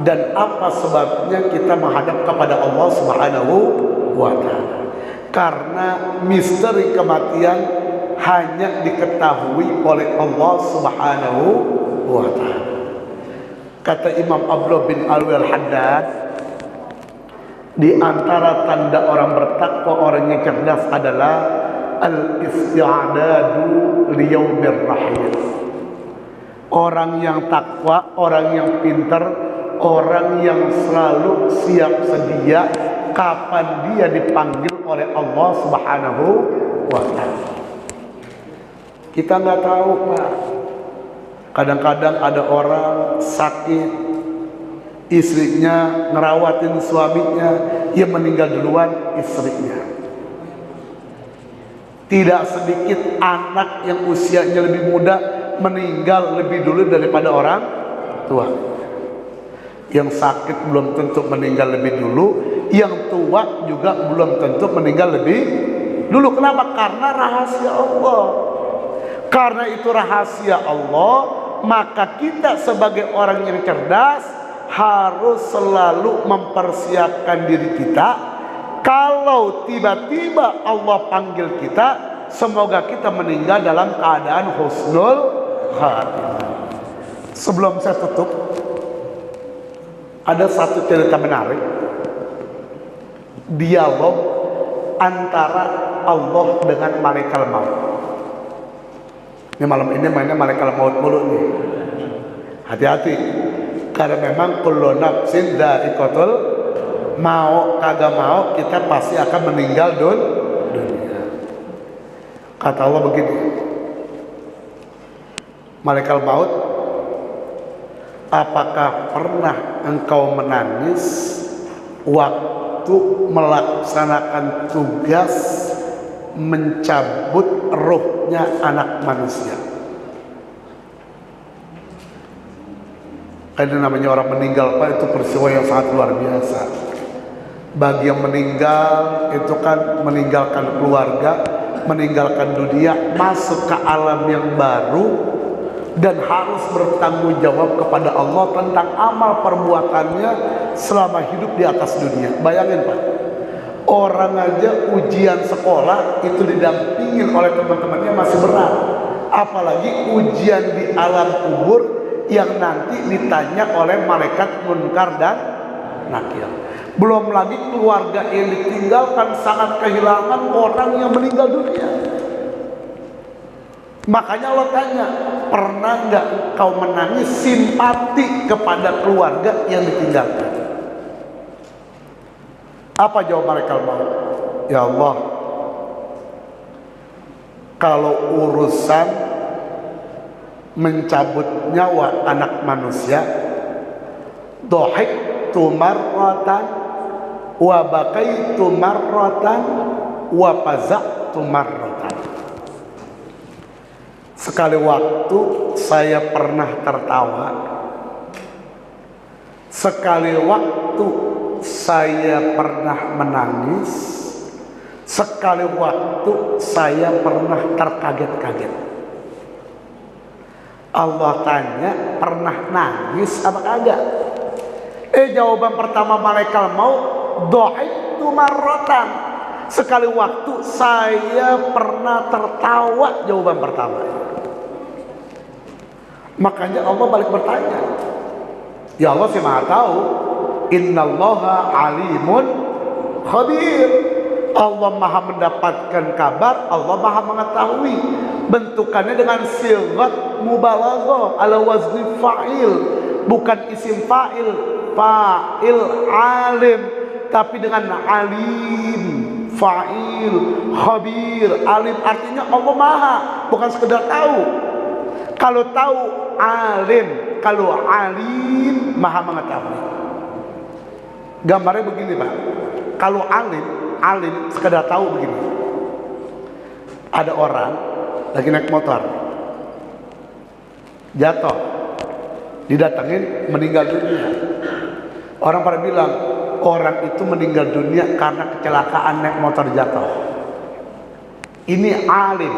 S1: dan apa sebabnya kita menghadap kepada Allah Subhanahu wa ta'ala. Karena misteri kematian hanya diketahui oleh Allah Subhanahu wa ta'ala. Kata Imam Abdullah bin Alwi Al-Haddad, di antara tanda orang bertakwa, orang yang cerdas adalah al-isti'adadu liyaumir rahil. Orang yang takwa, orang yang pintar, orang yang selalu siap sedia kapan dia dipanggil oleh Allah Subhanahu wa ta'ala. Kita nggak tahu Pak. Kadang-kadang ada orang sakit, istrinya ngerawatin suaminya, ia meninggal duluan istrinya. Tidak sedikit anak yang usianya lebih muda meninggal lebih dulu daripada orang tua. Yang sakit belum tentu meninggal lebih dulu, yang tua juga belum tentu meninggal lebih dulu. Kenapa? Karena rahasia Allah. Karena itu rahasia Allah, maka kita sebagai orang yang cerdas harus selalu mempersiapkan diri kita. Kalau tiba-tiba Allah panggil kita, semoga kita meninggal dalam keadaan husnul khatimah. Sebelum saya tutup, ada satu cerita menarik dialog antara Allah dengan malaikat maut. Ini malam ini mainnya malaikat maut mulu nih. Hati-hati, karena memang kullu nafsin dha'iqatul mau kagak mau kita pasti akan meninggal dunia. Kata Allah begini, malaikat maut, apakah pernah engkau menangis waktu melaksanakan tugas mencabut ruhnya anak manusia? Karena namanya orang meninggal, Pak, itu peristiwa yang sangat luar biasa. Bagi yang meninggal itu kan meninggalkan keluarga, meninggalkan dunia, masuk ke alam yang baru, dan harus bertanggung jawab kepada Allah tentang amal perbuatannya selama hidup di atas dunia. Bayangin, Pak, orang aja ujian sekolah itu didampingin oleh teman-temannya masih berat, apalagi ujian di alam kubur yang nanti ditanya oleh malaikat munkar dan nakir. Belum lagi keluarga yang ditinggalkan sangat kehilangan orang yang meninggal dunia. Makanya Allah tanya, pernah nggak kau menangis simpati kepada keluarga yang ditinggalkan? Apa jawab malaikat maut? Ya Allah, kalau urusan mencabut nyawa anak manusia, dhahiktu marratan wa bakaitu marratan wa faza'tu marratan. Sekali waktu saya pernah tertawa, sekali waktu saya pernah menangis, sekali waktu saya pernah terkaget-kaget. Allah tanya, pernah nangis apa kagak? Jawaban pertama malaikat maut, dhahiktu marratan. Sekali waktu saya pernah tertawa, jawaban pertama. Makanya Allah balik bertanya. Ya Allah sih Maha tahu. Innallaha alimun khabir. Allah Maha mendapatkan kabar, Allah Maha mengetahui. Bentukannya dengan sigat mubalaghah ala wazni fa'il, bukan isim fa'il, fa'il alim, tapi dengan alim, fa'il, khabir. Alim artinya Allah Maha, bukan sekedar tahu. Kalau tahu alim, kalau alim Maha mengetahui. Gambarnya begini, Pak. Kalau alim sekedar tahu begini. Ada orang lagi naik motor, jatuh, didatengin, meninggal dunia. Orang pada bilang orang itu meninggal dunia karena kecelakaan naik motor jatuh. Ini alim,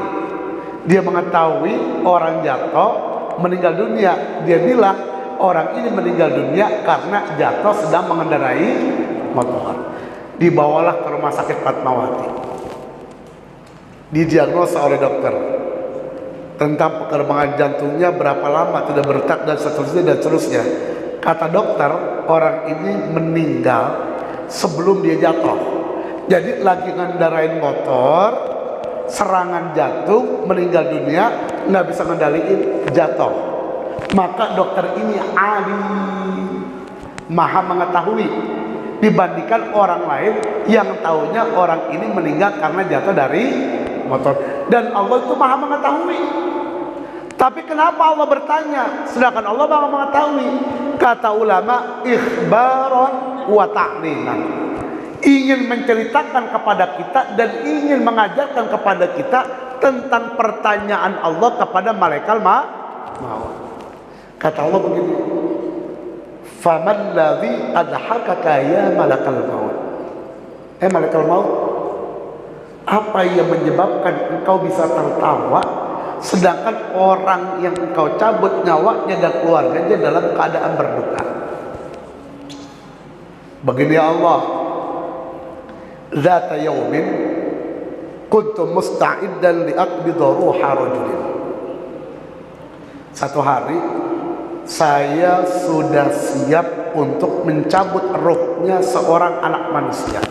S1: dia mengetahui orang jatuh meninggal dunia. Dia bilang orang ini meninggal dunia karena jatuh sedang mengendarai motor. Dibawalah ke rumah sakit Fatmawati, didiagnosa oleh dokter tentang perkembangan jantungnya, berapa lama tidak berdetak, dan seterusnya. Kata dokter, orang ini meninggal sebelum dia jatuh. Jadi lagi ngendarain motor, serangan jantung, meninggal dunia, nggak bisa ngendaliin, jatuh. Maka dokter ini alim, Maha mengetahui, dibandingkan orang lain yang taunya orang ini meninggal karena jatuh dari motor. Dan Allah itu Maha mengetahui. Tapi kenapa Allah bertanya sedangkan Allah Maha mengetahui? Kata ulama, ikhbaron wa ta'liman, ingin menceritakan kepada kita dan ingin mengajarkan kepada kita tentang pertanyaan Allah kepada malaikat maut. Kata Allah begini, faman ladzi adhakaka ya malakal maut. Malaikat maut, apa yang menyebabkan engkau bisa tertawa sedangkan orang yang engkau cabut nyawanya dan keluarganya dalam keadaan berduka? Begini Allah, zata yaumin kuntu musta'iddan li'aqbidha ruha rajulin. Satu hari saya sudah siap untuk mencabut ruhnya seorang anak manusia.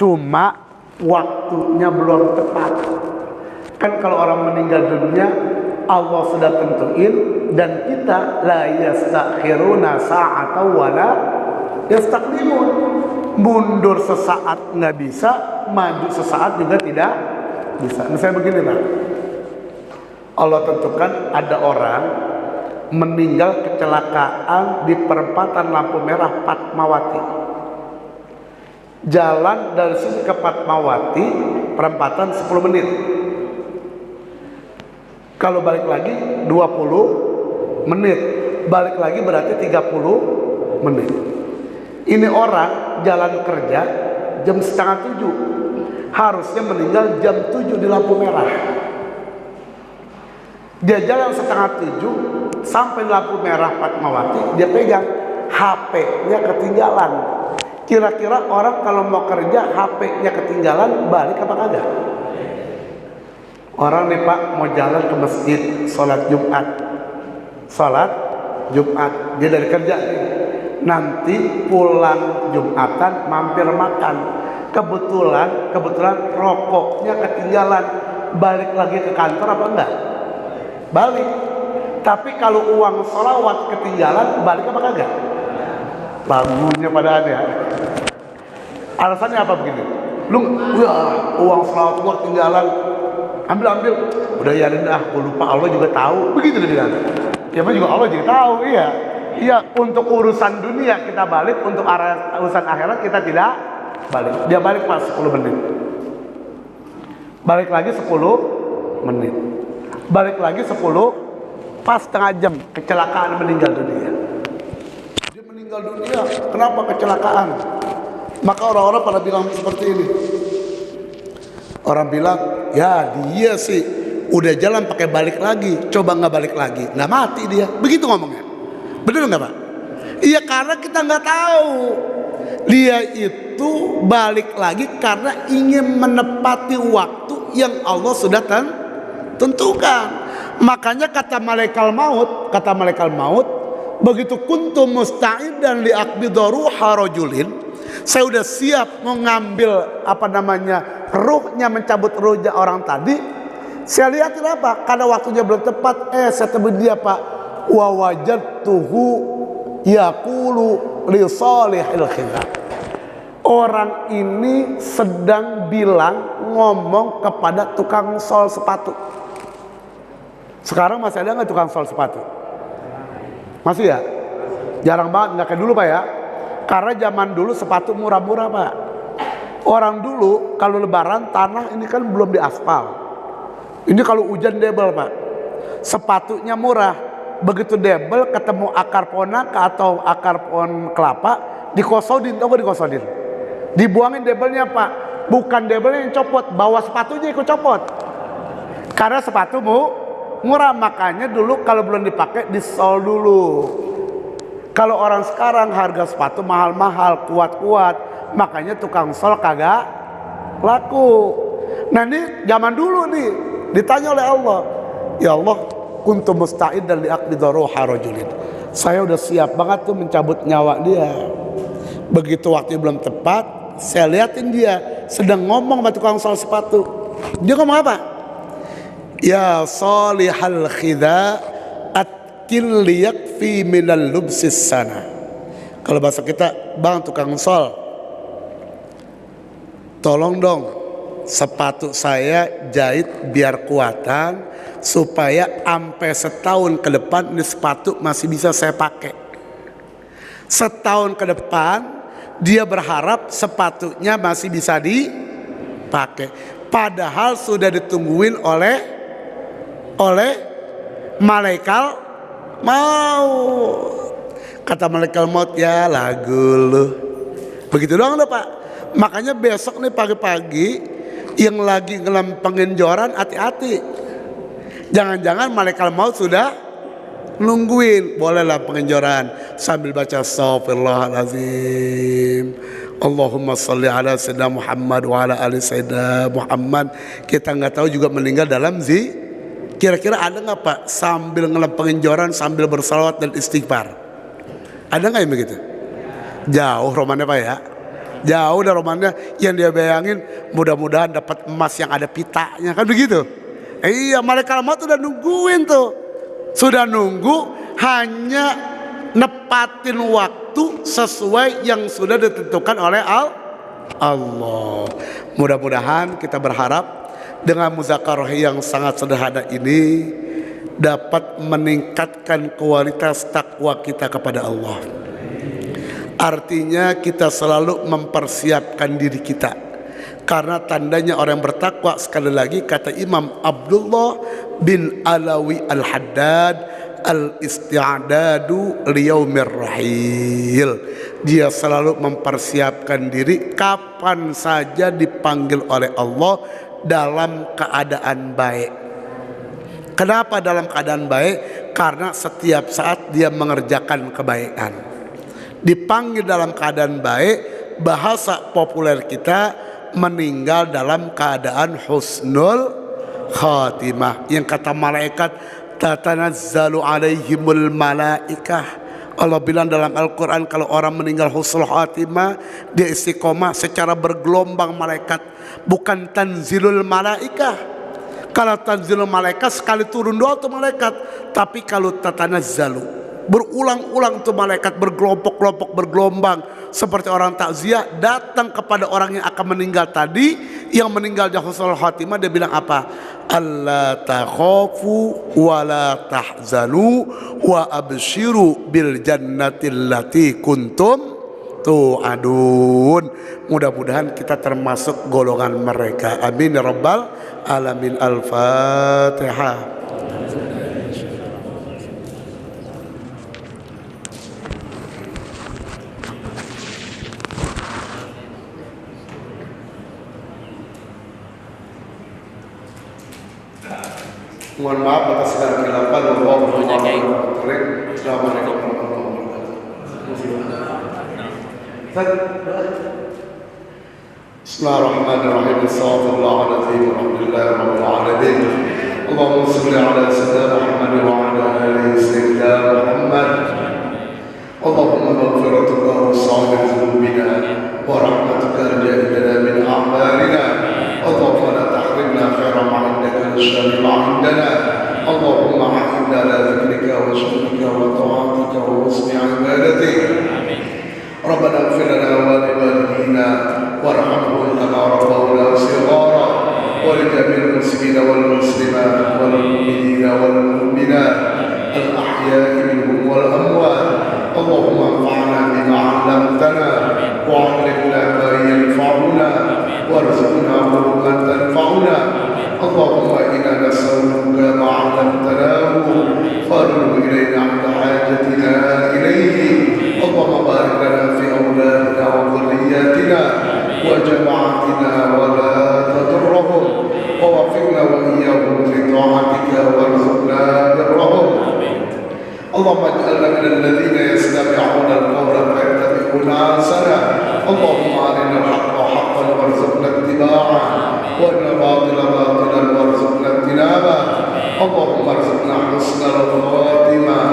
S1: cuma waktunya belum tepat. Kan kalau orang meninggal dunia Allah sudah tentuin, dan kita la yastakhiruna sa'atan wala yastaqdimun. Mundur sesaat nggak bisa, maju sesaat juga tidak bisa. Misalnya begini Pak, Allah tentukan ada orang meninggal kecelakaan di perempatan lampu merah Fatmawati. Jalan dari sini ke Fatmawati perempatan 10 menit. Kalau balik lagi 20 menit. Balik lagi berarti 30 menit. Ini orang jalan kerja jam setengah 7. Harusnya meninggal jam 7 di lampu merah. Dia jalan setengah 7 sampai lampu merah Fatmawati, dia pegang HP-nya ketinggalan. Kira-kira orang kalau mau kerja HP-nya ketinggalan balik apa kagak? Orang nih Pak mau jalan ke masjid sholat Jumat, dia dari kerja nih. Nanti pulang Jumatan mampir makan, kebetulan rokoknya ketinggalan, balik lagi ke kantor apa enggak? Balik. Tapi kalau uang sholawat ketinggalan, balik apa kagak? Lagunya pada ada. Alasannya apa begini? Uang sholawat gua ketinggalan, ambil. Udah ya dah, gua lupa, Allah juga tahu. Begitu dia bilang. Ya juga Allah juga tahu, iya. Iya, untuk urusan dunia kita balik, untuk urusan akhirat kita tidak balik. Dia balik pas 10 menit. Balik lagi 10 menit. Balik lagi 10, pas setengah jam kecelakaan, meninggal dunia. Dia meninggal dunia, kenapa kecelakaan? Maka orang-orang pada bilang seperti ini. Orang bilang, ya dia sih udah jalan pakai balik lagi, coba nggak balik lagi, nggak mati dia. Begitu ngomongnya. Bener nggak Pak? Iya, karena kita nggak tahu. Dia itu balik lagi karena ingin menepati waktu yang Allah sudah tentukan. Makanya kata malaikat maut, begitu kuntum musta'idan liaqbidha ruha rajulin, saya udah siap mau ngambil ruhnya, mencabut ruhnya orang tadi. Saya lihatin apa? Karena waktunya belum tepat. Saya temui dia Pak, wa wajadtuhu yaqulu li salihil khidab. Orang ini sedang ngomong kepada tukang sol sepatu. Sekarang masih ada nggak tukang sol sepatu? Masih ya? Jarang banget, nggak kayak dulu Pak ya. Karena zaman dulu sepatu murah-murah Pak. Orang dulu kalau lebaran tanah ini kan belum diaspal. Ini kalau hujan debel Pak. Sepatunya murah. Begitu debel ketemu akar ponaka atau akar pohon kelapa, dikosodin, tau gak dikosodin? Dibuangin debelnya Pak. Bukan debelnya yang copot, bawa sepatunya ikut copot. Karena sepatumu murah, makanya dulu kalau belum dipakai disol dulu. Kalau orang sekarang harga sepatu mahal-mahal, kuat-kuat, makanya tukang sol kagak laku. Nah ini zaman dulu nih, ditanya oleh Allah, ya Allah, kuntum musta'idan liaqbidha ruha rajulin. Saya udah siap banget tuh mencabut nyawa dia. Begitu waktu belum tepat, saya liatin dia sedang ngomong sama tukang sol sepatu. Dia ngomong apa? Ya salihal khidha atkil liyakfi minal lubsis sana. Kalau bahasa kita, bang tukang sol, tolong dong sepatu saya jahit biar kuatan, supaya sampai setahun ke depan ini sepatu masih bisa saya pakai. Setahun ke depan dia berharap sepatunya masih bisa dipakai, padahal sudah ditungguin oleh malaikat maut. Kata malaikat maut, ya lagu lu. Begitu doang loh Pak. Makanya besok nih pagi-pagi yang lagi ngelempengin joran, hati-hati. Jangan-jangan malaikat maut sudah nungguin. Bolehlah pengenjoran sambil baca astagfirullahaladzim, Allahumma salli ala sayyidina Muhammad wa ala ali sayyidina Muhammad. Kita nggak tahu juga meninggal dalam kira-kira ada nggak Pak sambil ngelempengin joran sambil bersalawat dan istighfar? Ada nggak yang begitu? Jauh romannya Pak ya. Jauh dari romannya, yang dia bayangin mudah-mudahan dapat emas yang ada pitanya, kan begitu. Iya, malaikat maut udah nungguin tuh. Sudah nunggu, hanya nepatin waktu sesuai yang sudah ditentukan oleh Allah. Mudah-mudahan kita berharap dengan muzakarah yang sangat sederhana ini dapat meningkatkan kualitas takwa kita kepada Allah. Artinya kita selalu mempersiapkan diri kita, karena tandanya orang bertakwa, sekali lagi kata Imam Abdullah bin Alawi Al-Haddad, al-isti'dadu liyaumir rahil. Dia selalu mempersiapkan diri kapan saja dipanggil oleh Allah dalam keadaan baik. Kenapa dalam keadaan baik? Karena setiap saat dia mengerjakan kebaikan. Dipanggil dalam keadaan baik, bahasa populer kita meninggal dalam keadaan husnul khatimah. Yang kata malaikat, tatanazzalu alaihimul malaikah. Allah bilang dalam Al-Quran, kalau orang meninggal husnul khatimah, dia istiqomah secara bergelombang malaikat, bukan tanzilul malaikah. Kalau tanzilul malaikat sekali turun doa tuh malaikat, tapi kalau tatanazzalu berulang-ulang tuh malaikat, berkelompok-kelompok, bergelombang, seperti orang takziah datang kepada orang yang akan meninggal tadi, yang meninggal husnul khatimah. Dia bilang apa? Alla takhafu wa la tahzanu wa abshiru bil jannati allati kuntum tu'adun. Mudah-mudahan kita termasuk golongan mereka. Amin ya rabbal alamin. Al-Fatihah. Mohon maaf atas segala kesilapan. Assalamualaikum warahmatullahi wabarakatuh. Bismillahirrahmanirrahim. Assalamualaikum warahmatullahi wabarakatuh. Allahumma salli ala sayyidina Muhammad wa ala ali sayyidina Muhammad. Allahumma maghfiratuka wa sa'ir dhunubina wa rahmatuka ja'idana min a'malina. Allahumma la tahrimna khairan ma indaka wa sharra ma indana. Allahumma a'inna ala dhikrika wa syukrika wa ta'atika wa husni ibadatik. Rabbana ighfir lana wa li walidina warhamhum kama rabbawna shighara wa li jami'il muslimina wal muslimat wal mu'minina wal mu'minat al ahya'i minhum wal amwat. Allahumma anfa'na bima 'allamtana wa 'allimna ma yanfa'una warzuqna 'ilman tanfa'una. Allahumma inna nas'aluka ma 'allamtanahu farzuq ilayna 'inda hajatina ilayhi. Allahumma barik lana fi awladina wa dhurriyyatina wa jama'atina wa la tadurrahum wa waffiqna wa iyyahum li ta'atika warzuqna birrahum. Allahumma ij'alna minal ladzina yastami'una al-qawla fayattabi'una ahsanah. Allahumma arina al-haqqa haqqan warzuqna ittiba'ah wa arina al-batila batilan warzuqna ijtinabah. Allahumma arzuqna husnal khatimah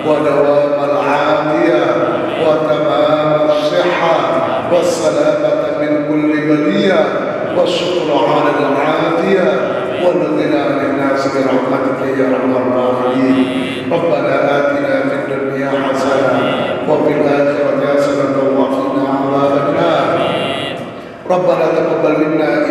S1: wa dawamal 'afiyah wa tamam as-sihhah was-salamata min kulli baliyah wasyukra 'ala al-'afiyah wal ghina 'anil nas bi rahmatika ya arhamar rahimin. Rabbana atina fid dunya hasanah wa fil akhirati hasanah wa qina 'adzaban nar. Rabbana taqabbal minna